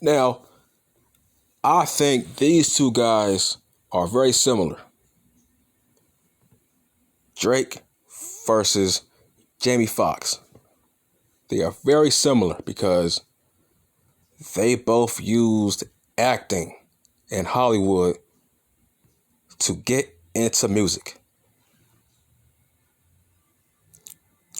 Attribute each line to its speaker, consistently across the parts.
Speaker 1: Now, I think these two guys are very similar. Drake versus Jamie Foxx. They are very similar because they both used acting in Hollywood to get into music.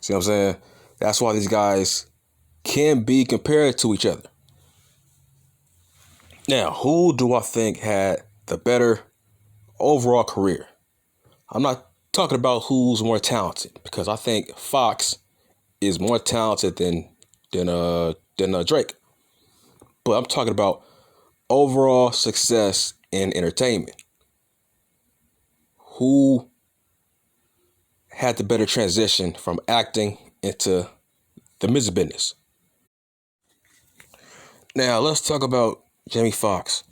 Speaker 1: See what I'm saying? That's why these guys can be compared to each other. Now, who do I think had the better overall career? I'm not talking about who's more talented because I think Fox is more talented than Drake. But I'm talking about overall success in entertainment. Who had the better transition from acting into the music business? Now, let's talk about Jamie Foxx.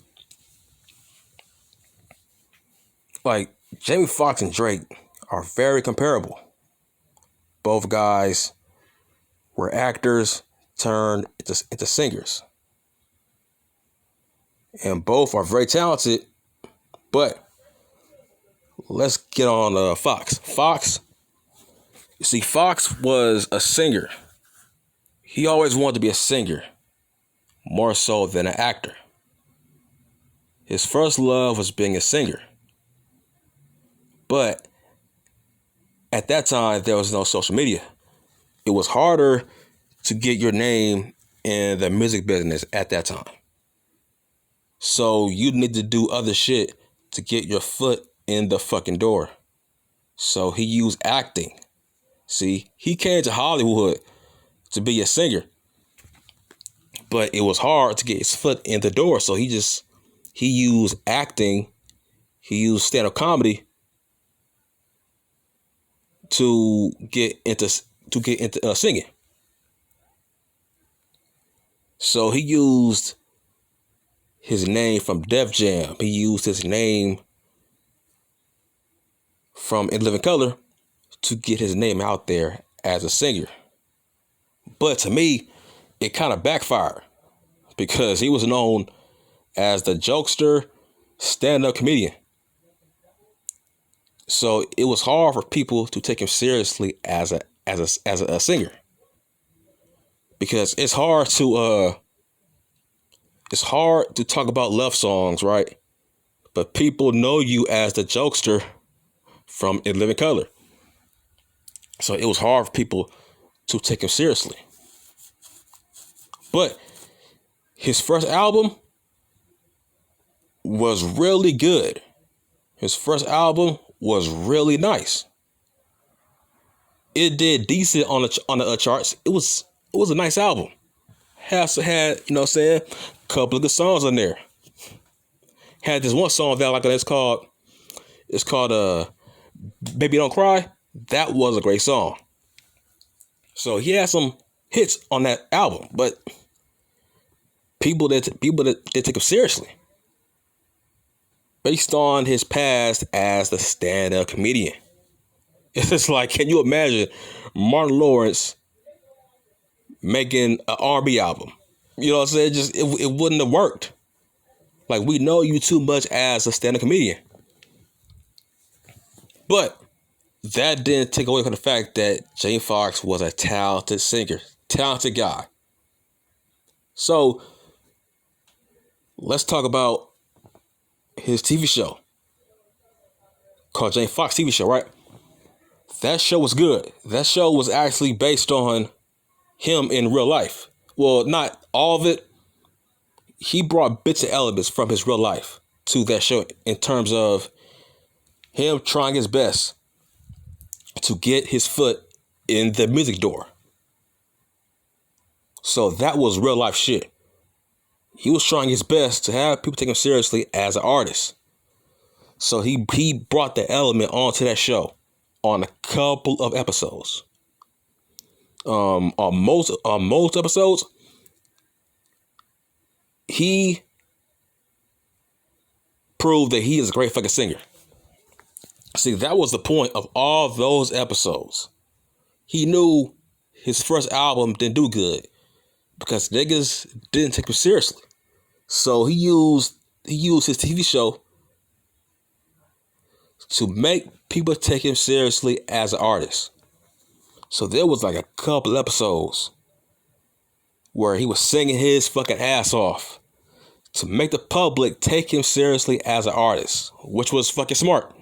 Speaker 1: Like, Jamie Foxx and Drake are very comparable. Both guys were actors turned into singers. And both are very talented, but let's get on Foxx. Foxx was a singer. He always wanted to be a singer, more so than an actor. His first love was being a singer. But at that time, there was no social media. It was harder to get your name in the music business at that time. So you need to do other shit to get your foot in the fucking door. So he used acting. See, he came to Hollywood to be a singer, but it was hard to get his foot in the door. So he used acting. He used stand-up comedy to get into singing. So he used his name from Def Jam. He used his name from In Living Color to get his name out there as a singer. But to me, it kind of backfired because he was known as the jokester, stand-up comedian. So it was hard for people to take him seriously as a singer, because it's hard to talk about love songs, right? But people know you as the jokester from In Living Color. So it was hard for people to take him seriously. But his first album was really good. His first album was really nice. It did decent on the charts. It was a nice album. Had you know what I'm saying, a couple of good songs on there. Had this one song that I like, it's called Baby Don't Cry. That was a great song. So he had some hits on that album, but people that take him seriously based on his past as the stand-up comedian. It's just like, can you imagine Martin Lawrence making an R&B album? You know what I'm saying? It wouldn't have worked. Like, we know you too much as a stand-up comedian. But that didn't take away from the fact that Jamie Foxx was a talented singer, talented guy. So let's talk about his TV show called Jamie Foxx TV show, right? That show was good. That show was actually based on him in real life. Well, not all of it. He brought bits and elements from his real life to that show in terms of him trying his best to get his foot in the music door. So that was real life shit. He was trying his best to have people take him seriously as an artist. So he brought the element onto that show on a couple of episodes. On most episodes, he proved that he is a great fucking singer. See, that was the point of all those episodes. He knew his first album didn't do good because niggas didn't take him seriously. So he used his TV show to make people take him seriously as an artist. So there was like a couple episodes where he was singing his fucking ass off to make the public take him seriously as an artist, which was fucking smart.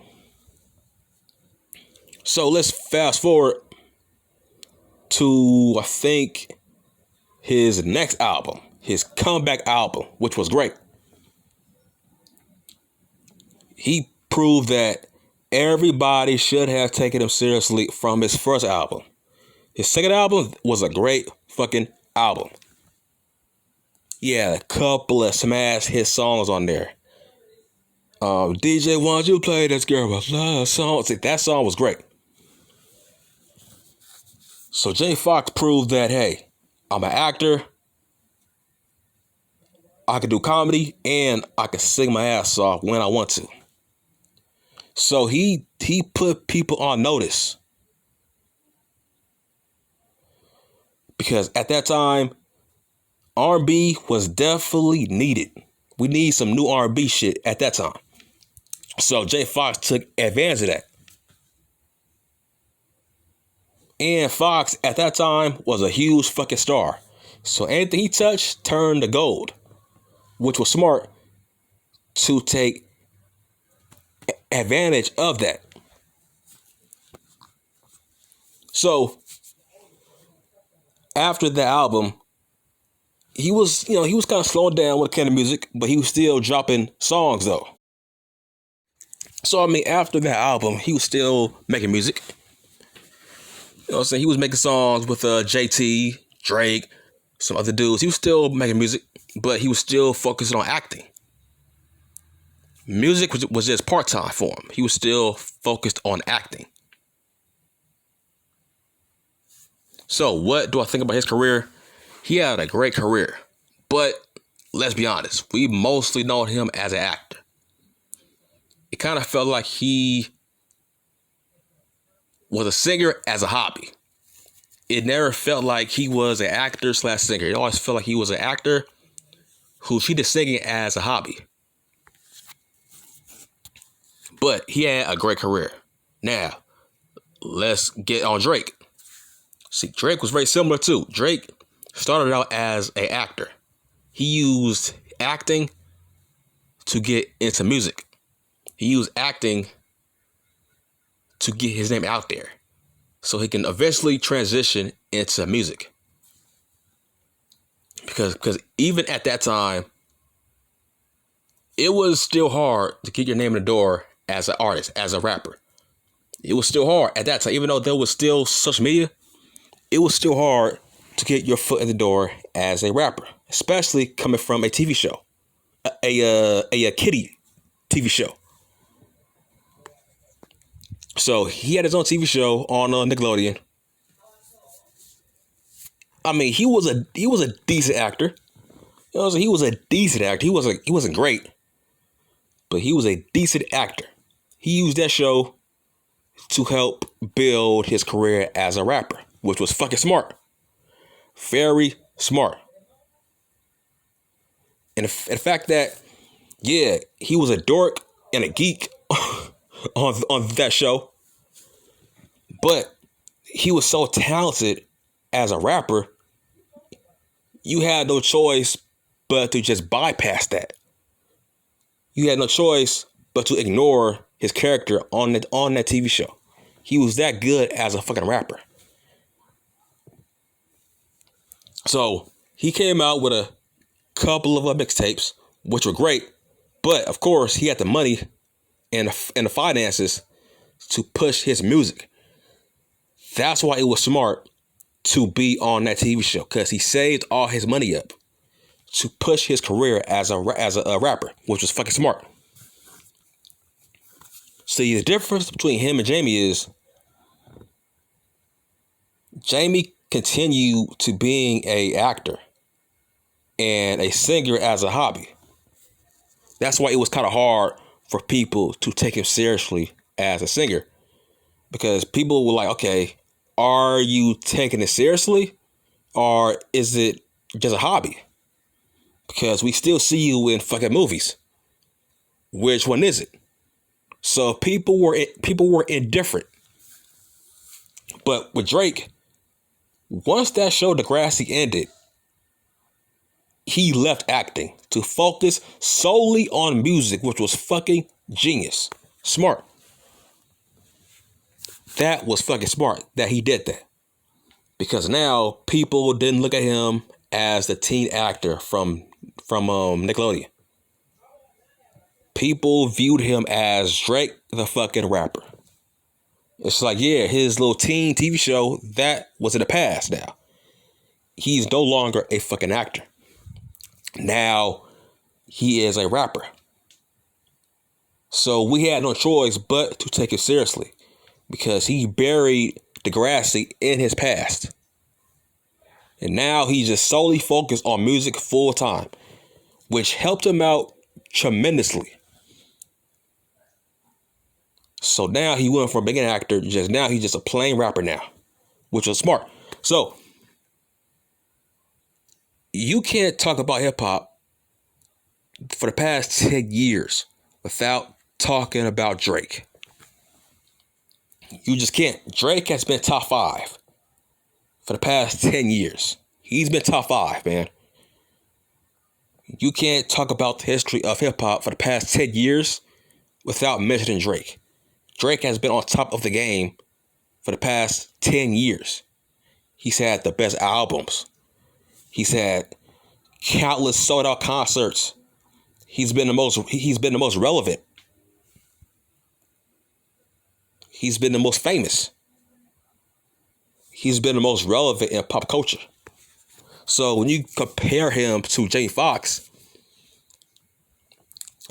Speaker 1: So let's fast forward to, I think, his next album, his comeback album, which was great. He proved that everybody should have taken him seriously from his first album. His second album was a great fucking album. Yeah, a couple of smash hit songs on there. DJ, why'd you play this girl with love song? See, that song was great. So Jay Foxx proved that, hey, I'm an actor. I can do comedy and I can sing my ass off when I want to. So he put people on notice. Because at that time, R&B was definitely needed. We need some new R&B shit at that time. So Jay Foxx took advantage of that. And Foxx at that time was a huge fucking star. So anything he touched turned to gold, which was smart to take advantage of that. So after the album, he was kind of slowing down with kind of music, but he was still dropping songs though. So I mean, after that album, he was still making music. You know what I'm saying? He was making songs with JT, Drake, some other dudes. He was still making music, but he was still focused on acting. Music was just part-time for him. He was still focused on acting. So what do I think about his career? He had a great career, but let's be honest, we mostly know him as an actor. It kind of felt like he was a singer as a hobby. It never felt like he was an actor / singer. It always felt like he was an actor who treated singing as a hobby. But he had a great career. Now, let's get on Drake. See, Drake was very similar too. Drake started out as an actor. He used acting to get into music. He used acting to get his name out there so he can eventually transition into music. Because even at that time, it was still hard to get your name in the door as an artist, as a rapper. It was still hard at that time. Even though there was still social media, it was still hard to get your foot in the door as a rapper, especially coming from a TV show, a kiddie TV show. So he had his own TV show on Nickelodeon. I mean, he was a decent actor. You know, he was a decent actor. He wasn't great, but he was a decent actor. He used that show to help build his career as a rapper, which was fucking smart. Very smart. And the fact that, yeah, he was a dork and a geek on that show, but he was so talented as a rapper, you had no choice but to just bypass that. You had no choice but to ignore his character on that TV show. He was that good as a fucking rapper. So he came out with a couple of mixtapes, which were great, but of course he had the money and the finances to push his music. That's why it was smart to be on that TV show, because he saved all his money up to push his career as a rapper, which was fucking smart. See, the difference between him and Jamie is Jamie continued to being a actor and a singer as a hobby. That's why it was kind of hard for people to take him seriously as a singer, because people were like, okay, are you taking it seriously or is it just a hobby? because we still see you in fucking movies. Which one is it? So people were indifferent. But with Drake, once that show Degrassi ended, he left acting to focus solely on music, which was fucking genius. Smart. That was fucking smart that he did that. Because now people didn't look at him as the teen actor from Nickelodeon. People viewed him as Drake the fucking rapper. It's like, yeah, his little teen TV show, that was in the past now. He's no longer a fucking actor. Now he is a rapper. So we had no choice but to take it seriously because he buried Degrassi in his past. And now he's just solely focused on music full time, which helped him out tremendously. So now he went from being an actor, now he's just a plain rapper now, which was smart. So you can't talk about hip hop for the past 10 years without talking about Drake. You just can't. Drake has been top 5 for the past 10 years. He's been top 5, man. You can't talk about the history of hip hop for the past 10 years without mentioning Drake. Drake has been on top of the game for the past 10 years. He's had the best albums. He's had countless sold out concerts. He's been the most relevant. He's been the most famous. He's been the most relevant in pop culture. So when you compare him to Jamie Foxx,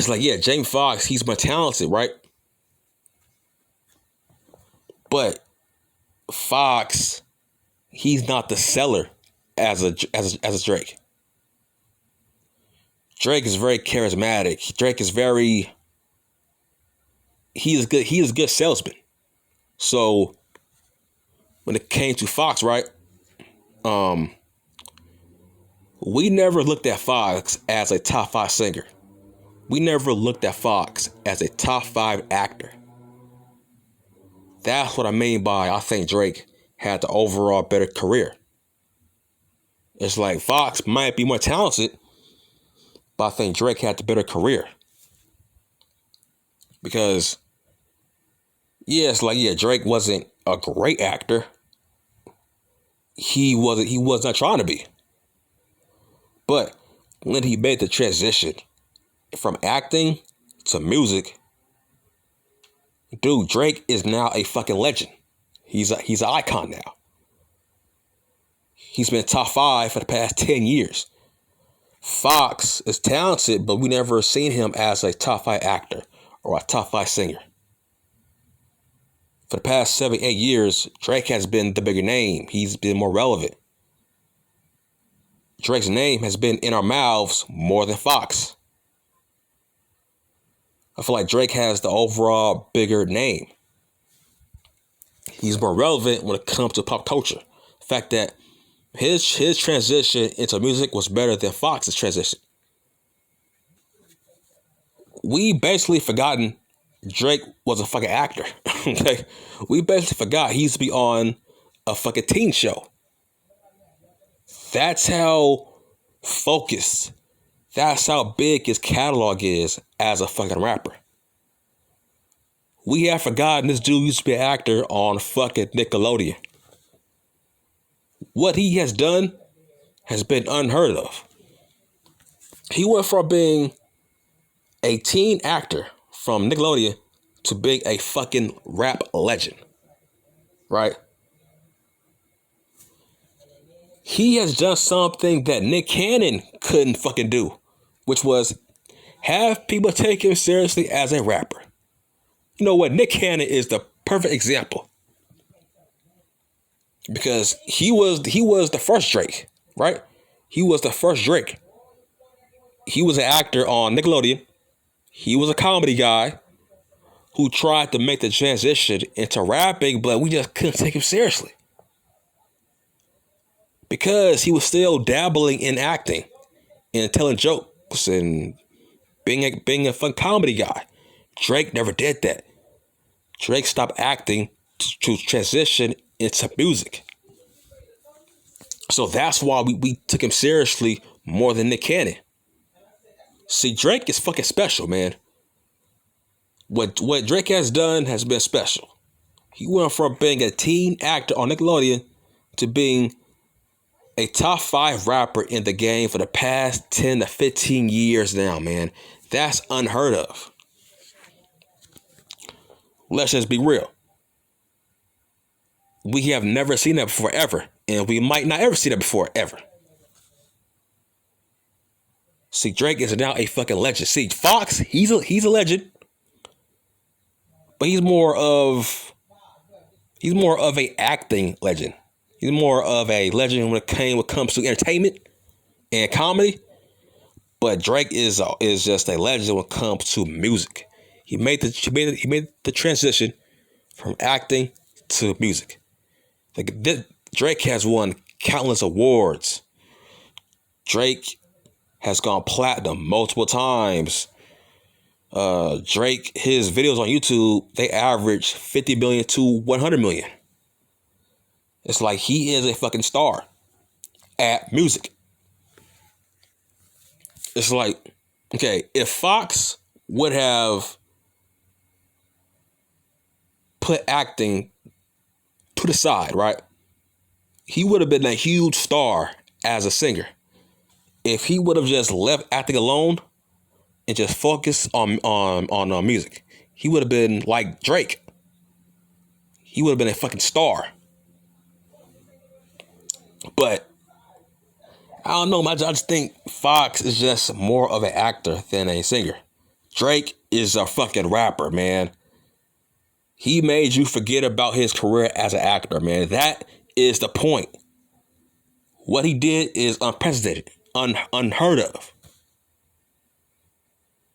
Speaker 1: it's like, yeah, Jamie Foxx, he's more talented, right? But Foxx, he's not the seller as a Drake. Drake is very charismatic. Drake is he is a good salesman. So when it came to Foxx, right? We never looked at Foxx as a top 5 singer. We never looked at Foxx as a top 5 actor. That's what I mean by I think Drake had the overall better career. It's like Foxx might be more talented, but I think Drake had the better career. Because, yeah, it's like, yeah, Drake wasn't a great actor. He was not trying to be. But when he made the transition from acting to music, dude, Drake is now a fucking legend. He's an icon now. He's been top 5 for the past 10 years. Foxx is talented, but we never seen him as a top 5 actor or a top 5 singer. For the past 7, 8 years, Drake has been the bigger name. He's been more relevant. Drake's name has been in our mouths more than Foxx. I feel like Drake has the overall bigger name. He's more relevant when it comes to pop culture. The fact that his transition into music was better than Foxx's transition. We basically forgotten Drake was a fucking actor. Okay? We basically forgot he used to be on a fucking teen show. That's how focused, that's how big his catalog is as a fucking rapper. We have forgotten this dude used to be an actor on fucking Nickelodeon. What he has done has been unheard of. He went from being a teen actor from Nickelodeon to being a fucking rap legend. Right? He has done something that Nick Cannon couldn't fucking do, which was have people take him seriously as a rapper. You know what? Nick Cannon is the perfect example. Because he was the first Drake, right? He was the first Drake. He was an actor on Nickelodeon. He was a comedy guy who tried to make the transition into rapping, but we just couldn't take him seriously. Because he was still dabbling in acting and telling jokes and being a fun comedy guy. Drake never did that. Drake stopped acting to transition into music. So that's why we took him seriously more than Nick Cannon. See, Drake is fucking special, man. What Drake has done has been special. He went from being a teen actor on Nickelodeon to being a top 5 rapper in the game for the past 10 to 15 years now, man. That's unheard of. Let's just be real. We have never seen that before, ever. And we might not ever see that before, ever. See, Drake is now a fucking legend. See, Foxx, he's a legend. But he's more of a acting legend. He's more of a legend when it comes to entertainment and comedy. But Drake is just a legend when it comes to music. He made the transition from acting to music. Drake has won countless awards. Drake has gone platinum multiple times. Drake, his videos on YouTube, they average 50 million to 100 million. It's like he is a fucking star at music. It's like, okay, if Foxx would have put acting to the side, right? He would have been a huge star as a singer. If he would have just left acting alone and just focused on music, he would have been like Drake. He would have been a fucking star. But I don't know, I just think Foxx is just more of an actor than a singer. Drake is a fucking rapper, man. He made you forget about his career as an actor, man. That is the point. What he did is unprecedented, unheard of.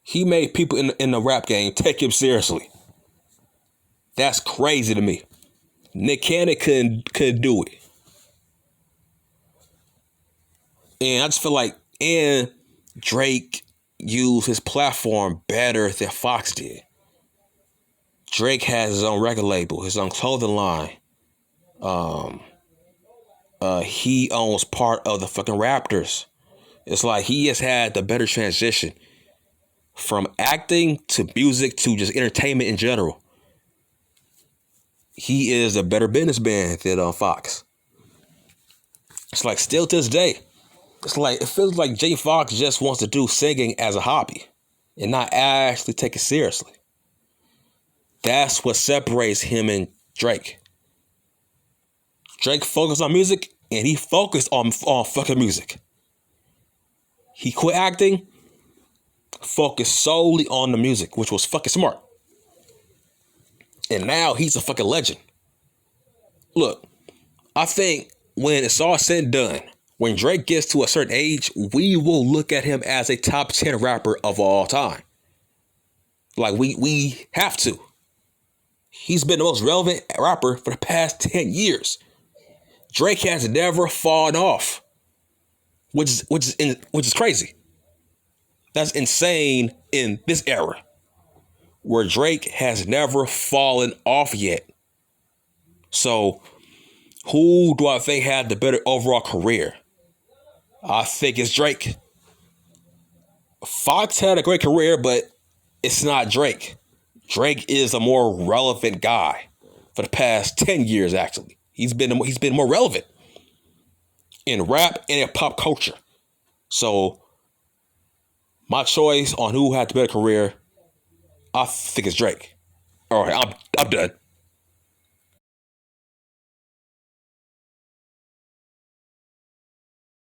Speaker 1: He made people in the rap game take him seriously. That's crazy to me. Nick Cannon couldn't do it. And I just feel like, and Drake used his platform better than Foxx did. Drake has his own record label, his own clothing line. He owns part of the fucking Raptors. It's like he has had the better transition from acting to music to just entertainment in general. He is a better businessman than Foxx. It's like still to this day, it's like it feels like Jay Foxx just wants to do singing as a hobby and not actually take it seriously. That's what separates him and Drake. Drake focused on music and he focused on fucking music. He quit acting, focused solely on the music, which was fucking smart. And now he's a fucking legend. Look, I think when it's all said and done, when Drake gets to a certain age, we will look at him as a top 10 rapper of all time. Like we have to. He's been the most relevant rapper for the past 10 years. Drake has never fallen off, which is crazy. That's insane in this era, where Drake has never fallen off yet. So, who do I think had the better overall career? I think it's Drake. Foxx had a great career, but it's not Drake. Drake is a more relevant guy for the past 10 years, actually. He's been more relevant in rap and in pop culture. So, my choice on who had the better career, I think it's Drake. All right, I'm done.